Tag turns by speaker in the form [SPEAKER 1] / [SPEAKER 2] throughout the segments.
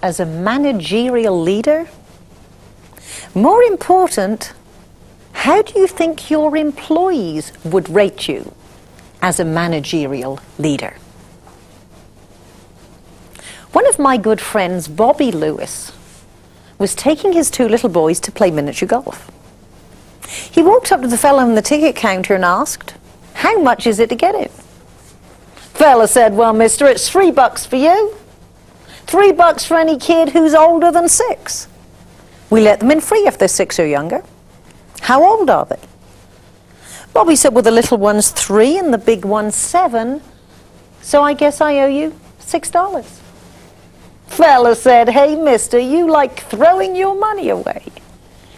[SPEAKER 1] as a managerial leader? More important, how do you think your employees would rate you as a managerial leader? One of my good friends, Bobby Lewis, was taking his 2 little boys to play miniature golf. He walked up to the fellow on the ticket counter and asked, "How much is it to get in?" Fella said, "Well, mister, it's $3 for you. $3 for any kid who's older than 6. We let them in free if they're 6 or younger." "How old are they?" Bobby said, "Well, the little one's 3 and the big one's 7, so I guess I owe you $6. Fella said, "Hey, mister, you like throwing your money away.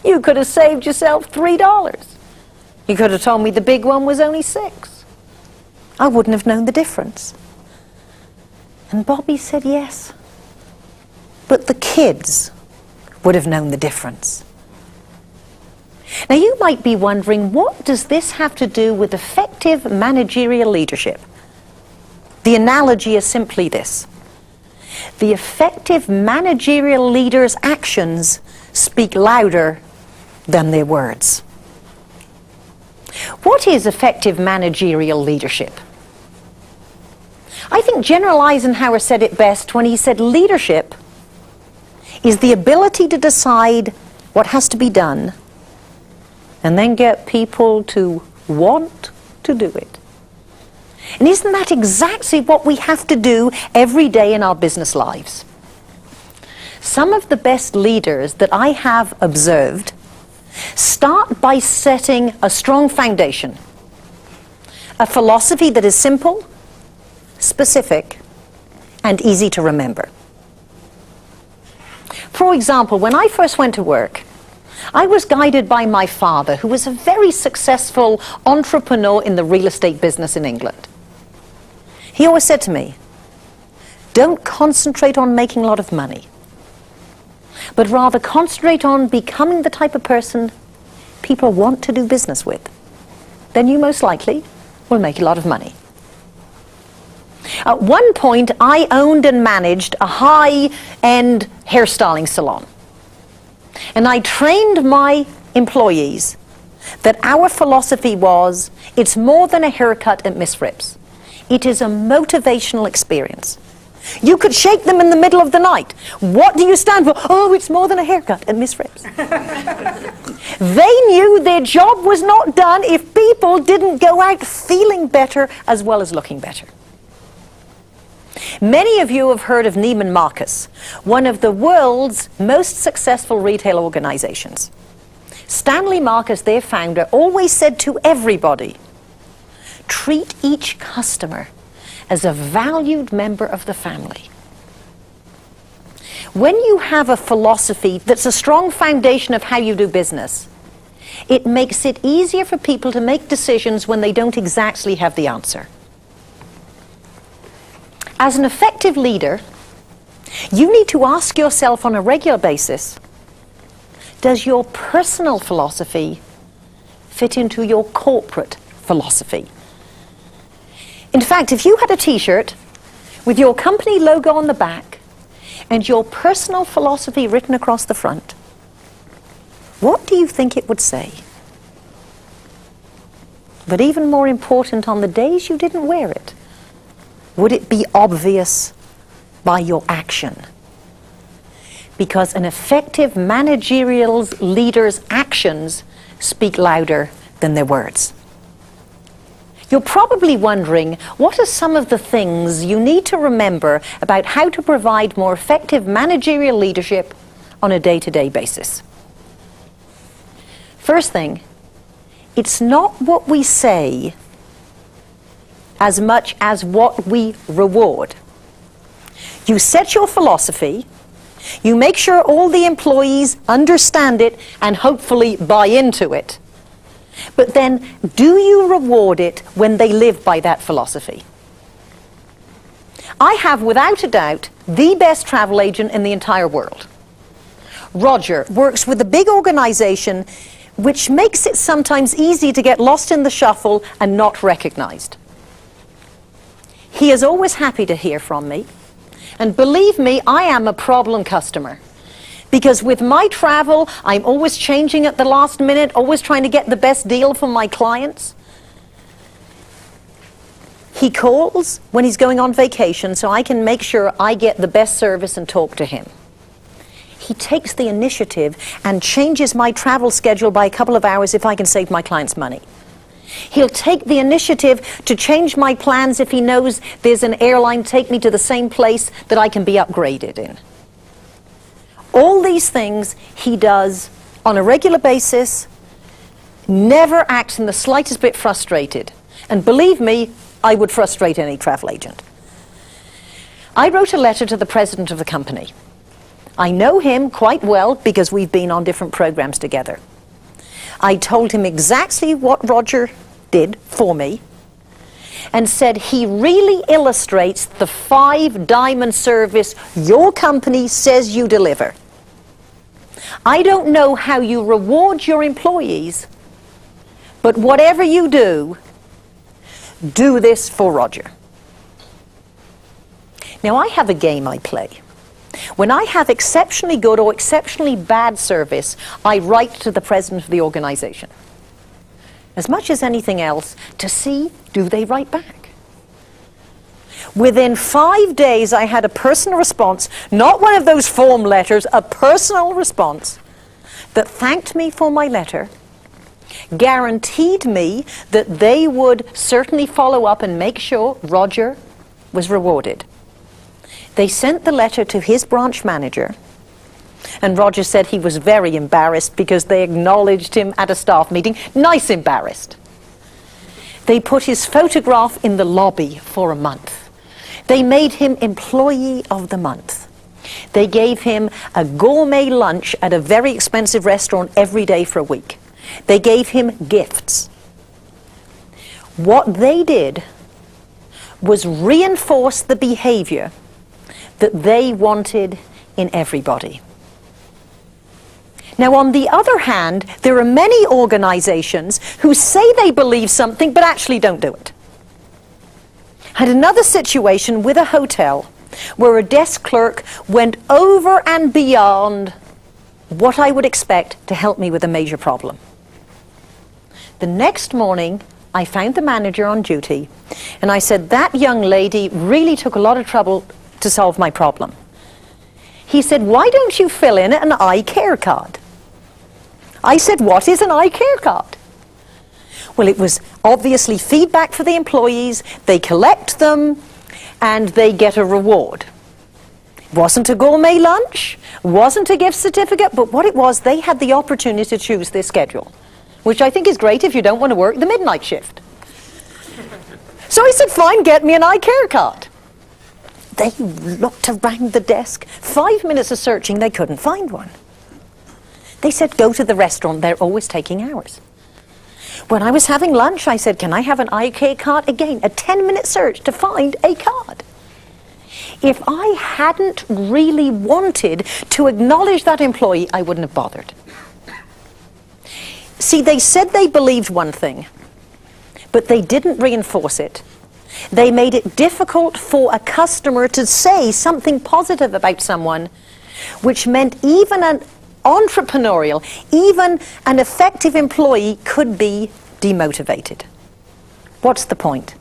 [SPEAKER 1] You could have saved yourself $3. You could have told me the big one was only 6. I wouldn't have known the difference." And Bobby said, "Yes, but the kids would have known the difference." Now you might be wondering, what does this have to do with effective managerial leadership? The analogy is simply this. The effective managerial leader's actions speak louder than their words. What is effective managerial leadership? I think General Eisenhower said it best when he said leadership is the ability to decide what has to be done and then get people to want to do it. And isn't that exactly what we have to do every day in our business lives? Some of the best leaders that I have observed start by setting a strong foundation, a philosophy that is simple, specific, and easy to remember. For example, when I first went to work, I was guided by my father, who was a very successful entrepreneur in the real estate business in England. He always said to me, "Don't concentrate on making a lot of money, but rather concentrate on becoming the type of person people want to do business with. Then you most likely will make a lot of money." At one point, I owned and managed a high-end hairstyling salon. And I trained my employees that our philosophy was, it's more than a haircut at Miss Fripp's. It is a motivational experience. You could shake them in the middle of the night. "What do you stand for?" "Oh, it's more than a haircut at Miss Fripp's." They knew their job was not done if people didn't go out feeling better as well as looking better. Many of you have heard of Neiman Marcus, one of the world's most successful retail organizations. Stanley Marcus, their founder, always said to everybody, "Treat each customer as a valued member of the family." When you have a philosophy that's a strong foundation of how you do business, it makes it easier for people to make decisions when they don't exactly have the answer. As an effective leader, you need to ask yourself on a regular basis, does your personal philosophy fit into your corporate philosophy? In fact, if you had a t-shirt with your company logo on the back and your personal philosophy written across the front, what do you think it would say? But even more important, on the days you didn't wear it, would it be obvious by your action? Because an effective managerial leader's actions speak louder than their words. You're probably wondering, what are some of the things you need to remember about how to provide more effective managerial leadership on a day-to-day basis? First thing, it's not what we say as much as what we reward. You set your philosophy, you make sure all the employees understand it and hopefully buy into it. But then, do you reward it when they live by that philosophy? I have, without a doubt, the best travel agent in the entire world. Roger works with a big organization which makes it sometimes easy to get lost in the shuffle and not recognized. He is always happy to hear from me, And believe me, I am a problem customer. Because with my travel, I'm always changing at the last minute, always trying to get the best deal for my clients. He calls when he's going on vacation so I can make sure I get the best service and talk to him. He takes the initiative and changes my travel schedule by a couple of hours if I can save my clients money. He'll take the initiative to change my plans if he knows there's an airline take me to the same place that I can be upgraded in. All these things he does on a regular basis, never acts in the slightest bit frustrated. And believe me, I would frustrate any travel agent. I wrote a letter to the president of the company. I know him quite well because we've been on different programs together. I told him exactly what Roger did for me and said he really illustrates the 5-diamond service your company says you deliver. I don't know how you reward your employees, but whatever you do, do this for Roger. Now, I have a game I play. When I have exceptionally good or exceptionally bad service, I write to the president of the organization, as much as anything else, to see, do they write back? Within 5 days, I had a personal response, not one of those form letters, a personal response that thanked me for my letter, guaranteed me that they would certainly follow up and make sure Roger was rewarded. They sent the letter to his branch manager, and Roger said he was very embarrassed because they acknowledged him at a staff meeting. Nice embarrassed. They put his photograph in the lobby for a month. They made him Employee of the Month. They gave him a gourmet lunch at a very expensive restaurant every day for a week. They gave him gifts. What they did was reinforce the behavior that they wanted in everybody. Now, on the other hand, there are many organizations who say they believe something but actually don't do it. I had another situation with a hotel where a desk clerk went over and beyond what I would expect to help me with a major problem. The next morning, I found the manager on duty, and I said, that young lady really took a lot of trouble to solve my problem. He said, why don't you fill in an eye care card? I said, what is an eye care card? Well, it was obviously feedback for the employees. They collect them, and they get a reward. It wasn't a gourmet lunch, wasn't a gift certificate, but what it was, they had the opportunity to choose their schedule, which I think is great if you don't want to work the midnight shift. So I said, fine, get me an eye care card. They looked around the desk. 5 minutes of searching, they couldn't find one. They said, go to the restaurant, they're always taking hours. When I was having lunch, I said, can I have an eye care card? Again, a 10-minute search to find a card. If I hadn't really wanted to acknowledge that employee, I wouldn't have bothered. See, they said they believed one thing, but they didn't reinforce it. They made it difficult for a customer to say something positive about someone, which meant even an entrepreneurial, even an effective employee could be demotivated. What's the point?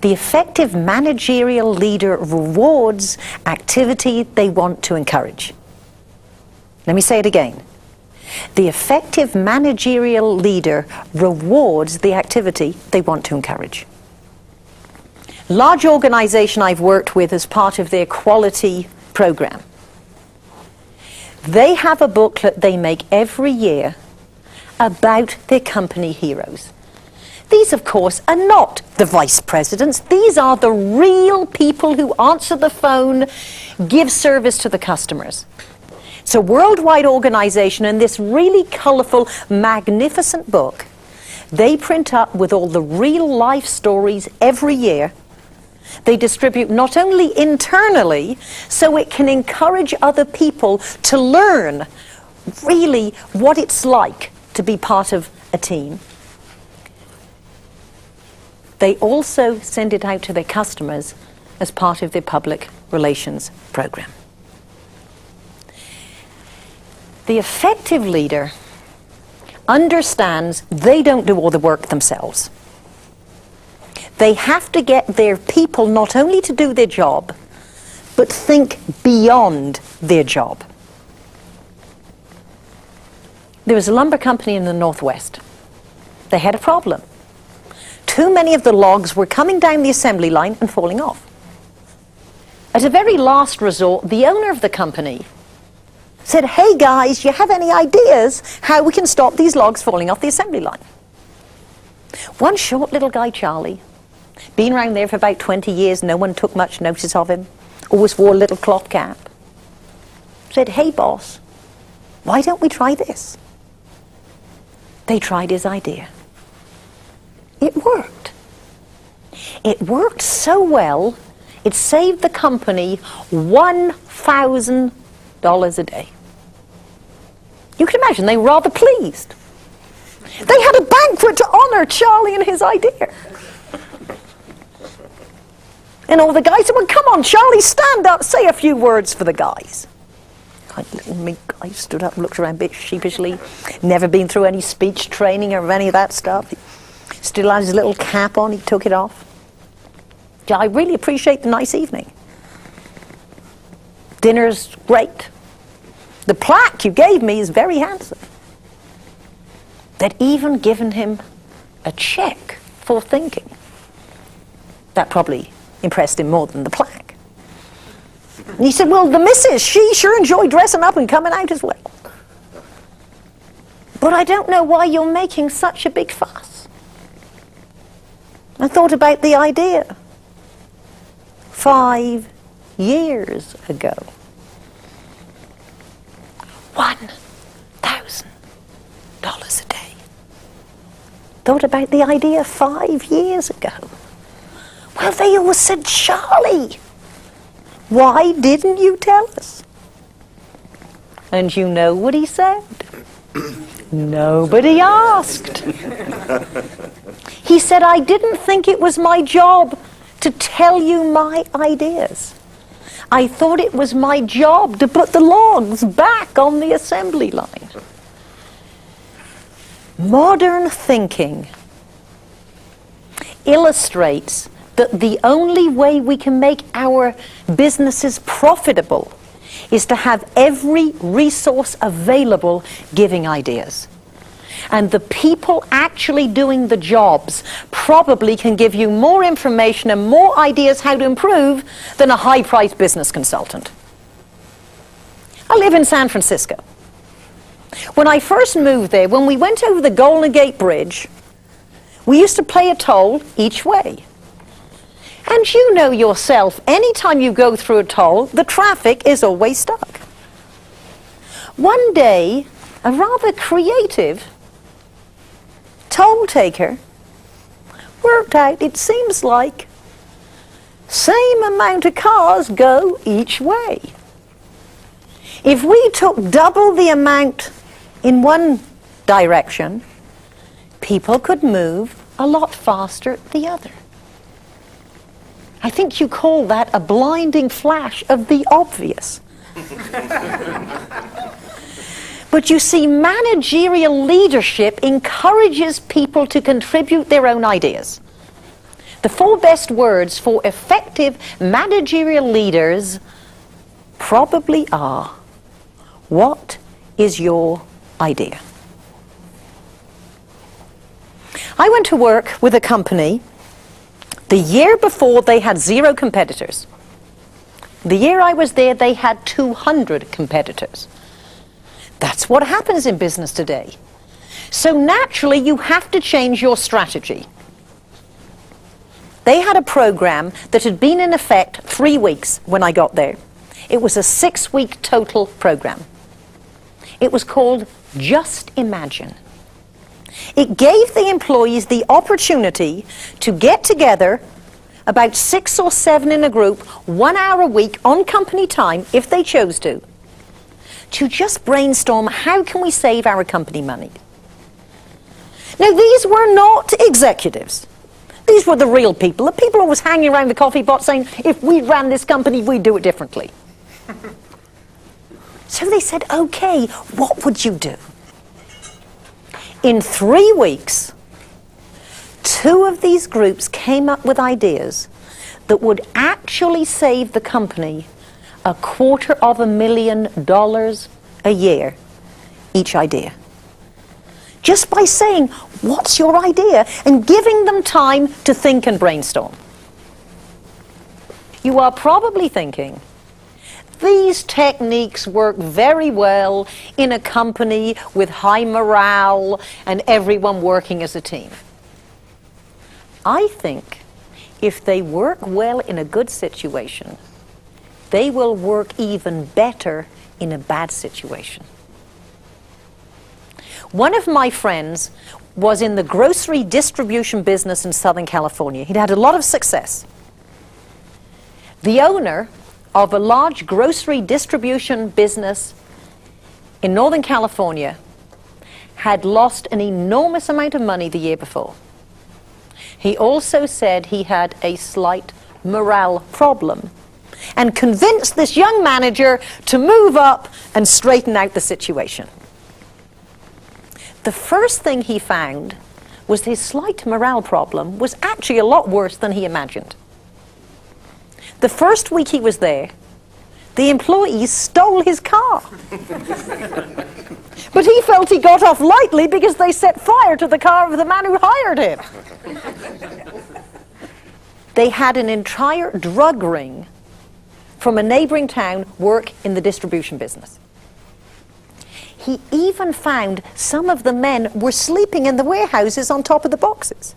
[SPEAKER 1] The effective managerial leader rewards activity they want to encourage. Let me say it again. The effective managerial leader rewards the activity they want to encourage. Large organization I've worked with as part of their quality program. They have a booklet they make every year about their company heroes. These, of course, are not the vice presidents. These are the real people who answer the phone, give service to the customers. It's a worldwide organization, and this really colorful, magnificent book, they print up with all the real life stories every year. They distribute not only internally, so it can encourage other people to learn really what it's like to be part of a team. They also send it out to their customers as part of their public relations program. The effective leader understands they don't do all the work themselves. They have to get their people not only to do their job, but think beyond their job. There was a lumber company in the Northwest. They had a problem. Too many of the logs were coming down the assembly line and falling off. At a very last resort, the owner of the company said, "Hey guys, you have any ideas how we can stop these logs falling off the assembly line?" One short little guy, Charlie, been around there for about 20 years, no one took much notice of him, always wore a little cloth cap, said, "Hey boss, why don't we try this?" They tried his idea. It worked. It worked so well, it saved the company $1,000 a day. You can imagine, they were rather pleased. They had a banquet to honor Charlie and his idea. And all the guys said, "Well, come on, Charlie, stand up, say a few words for the guys." Kind of little mink guy stood up and looked around a bit sheepishly. Never been through any speech training or any of that stuff. He still had his little cap on, he took it off. "I really appreciate the nice evening. Dinner's great. The plaque you gave me is very handsome." They'd even given him a check for thinking. That probably impressed him more than the plaque. And he said, "Well, the missus, she sure enjoyed dressing up and coming out as well. But I don't know why you're making such a big fuss. I thought about the idea 5 years ago. $1,000 a day. Thought about the idea 5 years ago." Well, they all said, "Charlie, why didn't you tell us?" And you know what he said? Nobody asked. He said, "I didn't think it was my job to tell you my ideas. I thought it was my job to put the logs back on the assembly line." Modern thinking illustrates that the only way we can make our businesses profitable is to have every resource available giving ideas. And the people actually doing the jobs probably can give you more information and more ideas how to improve than a high-priced business consultant. I live in San Francisco. When I first moved there, when we went over the Golden Gate Bridge, we used to pay a toll each way. And you know yourself, anytime you go through a toll, the traffic is always stuck. One day, a rather creative toll taker worked out it seems like same amount of cars go each way. If we took double the amount in one direction, people could move a lot faster the other. I think you call that a blinding flash of the obvious. But you see, managerial leadership encourages people to contribute their own ideas. The 4 best words for effective managerial leaders probably are, what is your idea? I went to work with a company the year before they had 0 competitors. The year I was there, they had 200 competitors. That's what happens in business today. So naturally, you have to change your strategy. They had a program that had been in effect 3 weeks when I got there. It was a 6-week total program. It was called Just Imagine. It gave the employees the opportunity to get together, about 6 or 7 in a group, 1 hour a week on company time, if they chose to just brainstorm how can we save our company money. Now, these were not executives. These were the real people. The people who was hanging around the coffee pot saying, if we ran this company, we'd do it differently. So they said, okay, what would you do? In 3 weeks, 2 of these groups came up with ideas that would actually save the company $250,000 a year, each idea. Just by saying, what's your idea? And giving them time to think and brainstorm. You are probably thinking, these techniques work very well in a company with high morale and everyone working as a team. I think if they work well in a good situation, they will work even better in a bad situation. One of my friends was in the grocery distribution business in Southern California. He'd had a lot of success. The owner of a large grocery distribution business in Northern California had lost an enormous amount of money the year before. He also said he had a slight morale problem and convinced this young manager to move up and straighten out the situation. The first thing he found was his slight morale problem was actually a lot worse than he imagined. The first week he was there, the employees stole his car. But he felt he got off lightly because they set fire to the car of the man who hired him. They had an entire drug ring from a neighboring town work in the distribution business. He even found some of the men were sleeping in the warehouses on top of the boxes.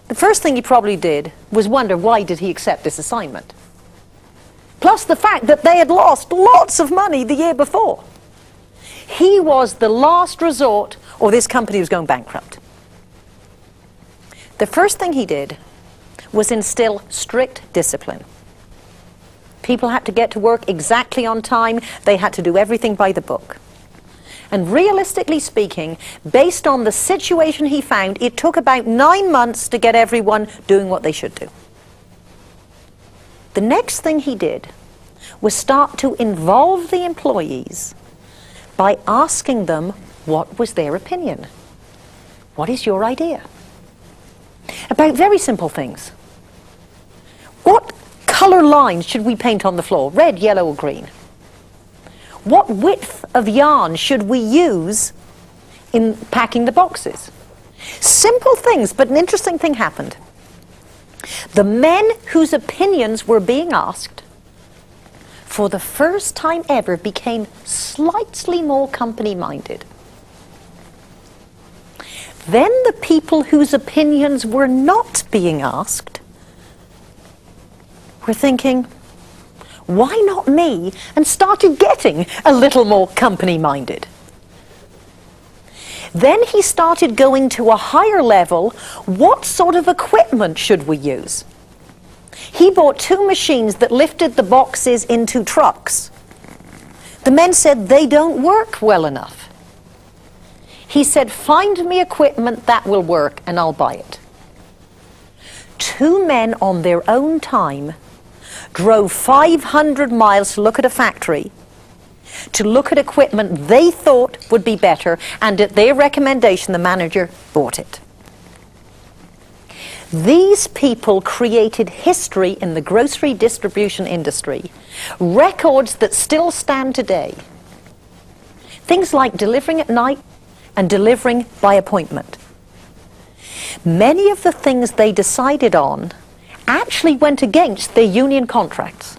[SPEAKER 1] The first thing he probably did was wonder, why did he accept this assignment? Plus the fact that they had lost lots of money the year before. He was the last resort, or this company was going bankrupt. The first thing he did was instill strict discipline. People had to get to work exactly on time. They had to do everything by the book. And realistically speaking, based on the situation he found, it took about 9 months to get everyone doing what they should do. The next thing he did was start to involve the employees by asking them what was their opinion. What is your idea? About very simple things. What color lines should we paint on the floor? Red, yellow, or green? What width of yarn should we use in packing the boxes? Simple things, but an interesting thing happened. The men whose opinions were being asked, for the first time ever, became slightly more company-minded. Then the people whose opinions were not being asked were thinking, why not me? And started getting a little more company-minded. Then he started going to a higher level. What sort of equipment should we use? He bought 2 machines that lifted the boxes into trucks. The men said they don't work well enough. He said, find me equipment that will work and I'll buy it. 2 men on their own time drove 500 miles to look at a factory, to look at equipment they thought would be better, and at their recommendation the manager bought it. These people created history in the grocery distribution industry, records that still stand today. Things like delivering at night and delivering by appointment. Many of the things they decided on actually went against their union contracts.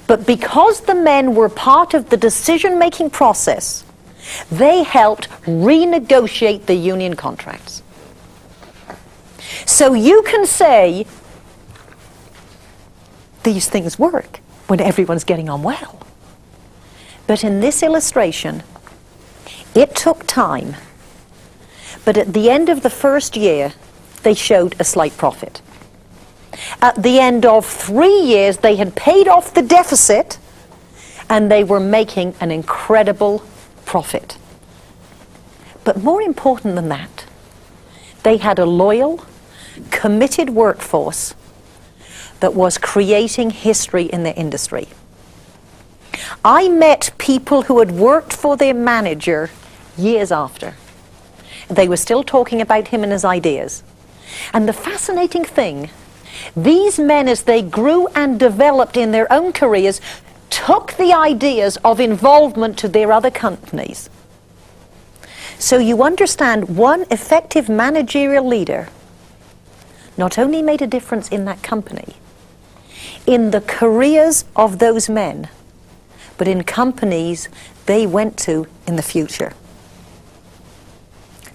[SPEAKER 1] But because the men were part of the decision-making process, they helped renegotiate the union contracts. So you can say these things work when everyone's getting on well. But in this illustration, it took time. But at the end of the first year, they showed a slight profit. At the end of 3 years, they had paid off the deficit and they were making an incredible profit. But more important than that, They had a loyal, committed workforce that was creating history in their industry. I met people who had worked for their manager years after. They were still talking about him and his ideas. And the fascinating thing, these men, as they grew and developed in their own careers, took the ideas of involvement to their other companies. So you understand, one effective managerial leader not only made a difference in that company, in the careers of those men, but in companies they went to in the future.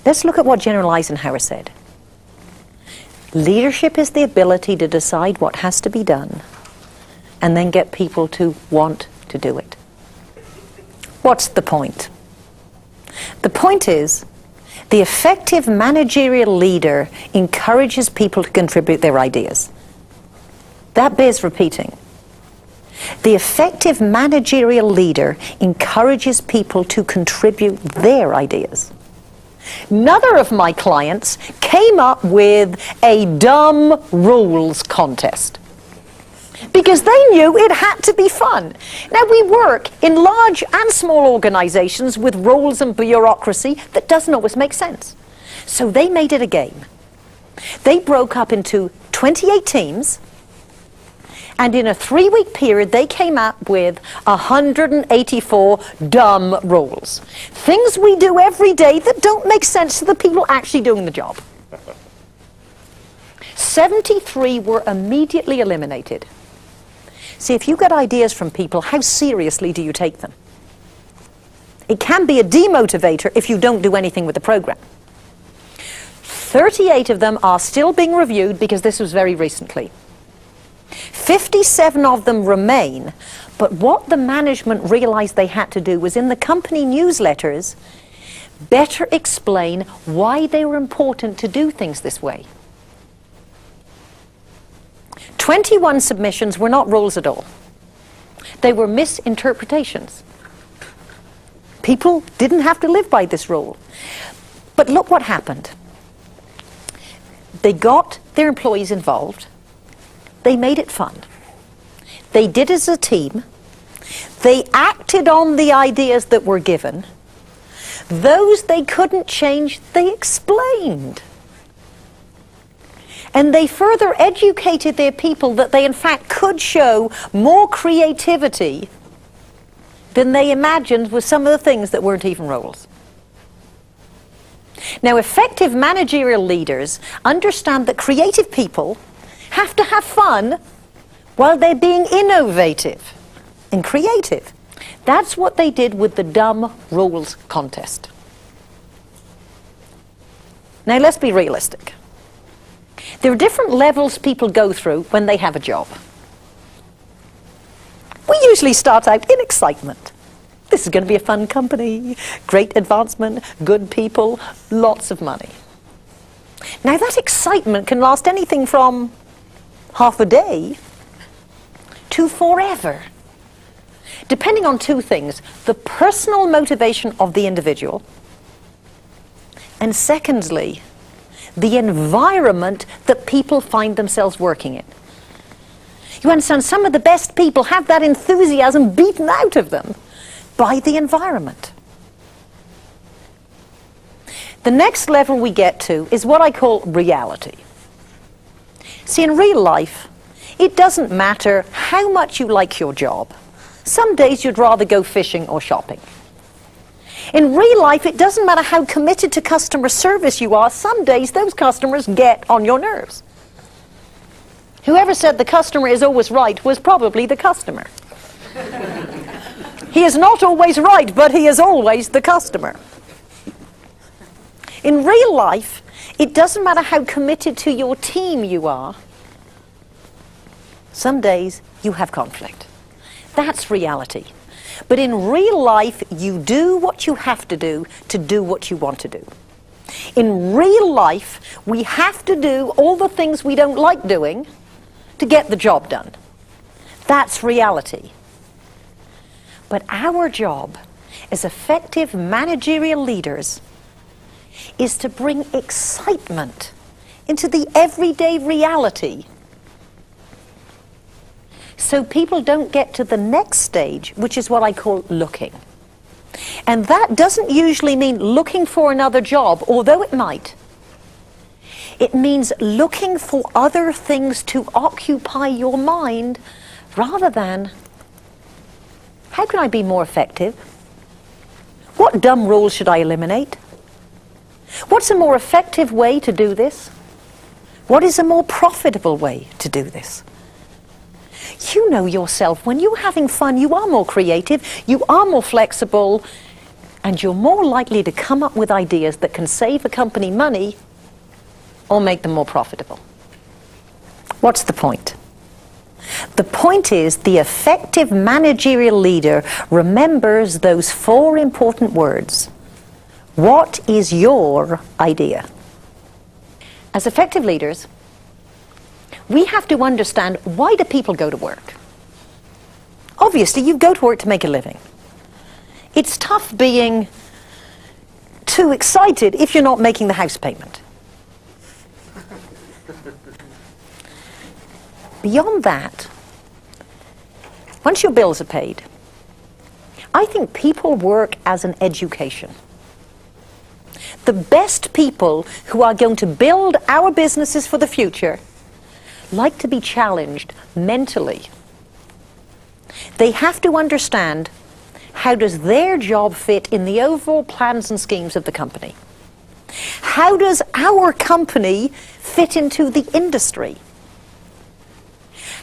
[SPEAKER 1] Let's look at what General Eisenhower said. Leadership is the ability to decide what has to be done and then get people to want to do it. What's the point? The point is, the effective managerial leader encourages people to contribute their ideas. That bears repeating. The effective managerial leader encourages people to contribute their ideas. Another of my clients came up with a dumb rules contest because they knew it had to be fun. Now, we work in large and small organizations with rules and bureaucracy that doesn't always make sense. So they made it a game. They broke up into 28 teams, and in a 3-week period, they came up with 184 dumb rules. Things we do every day that don't make sense to the people actually doing the job. 73 were immediately eliminated. See, if you get ideas from people, how seriously do you take them? It can be a demotivator if you don't do anything with the program. 38 of them are still being reviewed because this was very recently. 57 of them remain, but what the management realized they had to do was, in the company newsletters, better explain why they were important to do things this way. 21 submissions were not rules at all. They were misinterpretations. People didn't have to live by this rule. But look what happened. They got their employees involved. They made it fun. They did as a team. They acted on the ideas that were given. Those they couldn't change, they explained. And they further educated their people that they in fact could show more creativity than they imagined with some of the things that weren't even roles. Now, effective managerial leaders understand that creative people have to have fun while they're being innovative and creative. That's what they did with the dumb rules contest. Now, let's be realistic. There are different levels people go through when they have a job. We usually start out in excitement. This is going to be a fun company, great advancement, good people, lots of money. Now, that excitement can last anything from half a day to forever, depending on two things: the personal motivation of the individual, and secondly, the environment that people find themselves working in. You understand, some of the best people have that enthusiasm beaten out of them by the environment. The next level we get to is what I call reality. See, in real life, it doesn't matter how much you like your job. Some days you'd rather go fishing or shopping. In real life, it doesn't matter how committed to customer service you are. Some days those customers get on your nerves. Whoever said the customer is always right was probably the customer. He is not always right, but he is always the customer. In real life, it doesn't matter how committed to your team you are. Some days you have conflict. That's reality. But in real life, you do what you have to do what you want to do. In real life, we have to do all the things we don't like doing to get the job done. That's reality. But our job as effective managerial leaders is to bring excitement into the everyday reality, so people don't get to the next stage, which is what I call looking. And that doesn't usually mean looking for another job, although it might. It means looking for other things to occupy your mind, rather than, how can I be more effective? What dumb rules should I eliminate? What's a more effective way to do this? What is a more profitable way to do this? You know yourself, when you're having fun, you are more creative, you are more flexible, and you're more likely to come up with ideas that can save a company money or make them more profitable. What's the point? The point is, the effective managerial leader remembers those 4 important words. What is your idea? As effective leaders, we have to understand, why do people go to work? Obviously, you go to work to make a living. It's tough being too excited if you're not making the house payment. Beyond that, once your bills are paid, I think people work as an education. The best people who are going to build our businesses for the future like to be challenged mentally. They have to understand, how does their job fit in the overall plans and schemes of the company? How does our company fit into the industry?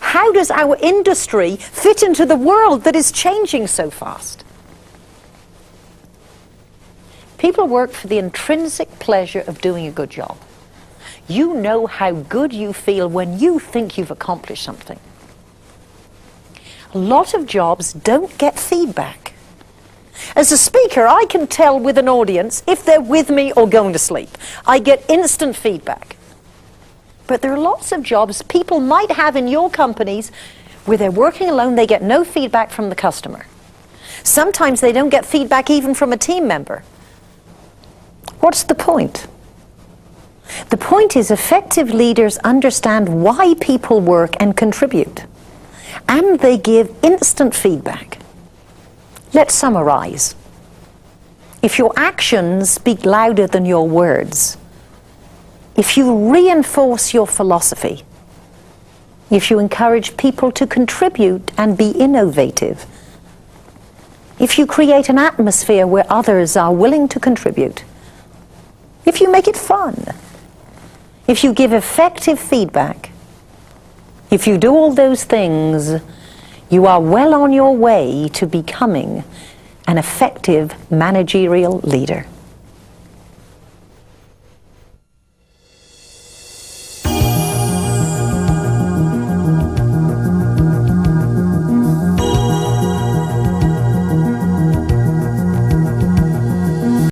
[SPEAKER 1] How does our industry fit into the world that is changing so fast? People work for the intrinsic pleasure of doing a good job. You know how good you feel when you think you've accomplished something. A lot of jobs don't get feedback. As a speaker, I can tell with an audience if they're with me or going to sleep. I get instant feedback. But there are lots of jobs people might have in your companies where they're working alone, they get no feedback from the customer. Sometimes they don't get feedback even from a team member. What's the point? The point is, effective leaders understand why people work and contribute, and they give instant feedback. Let's summarize. If your actions speak louder than your words, if you reinforce your philosophy, if you encourage people to contribute and be innovative, if you create an atmosphere where others are willing to contribute, if you make it fun, if you give effective feedback, if you do all those things, you are well on your way to becoming an effective managerial leader.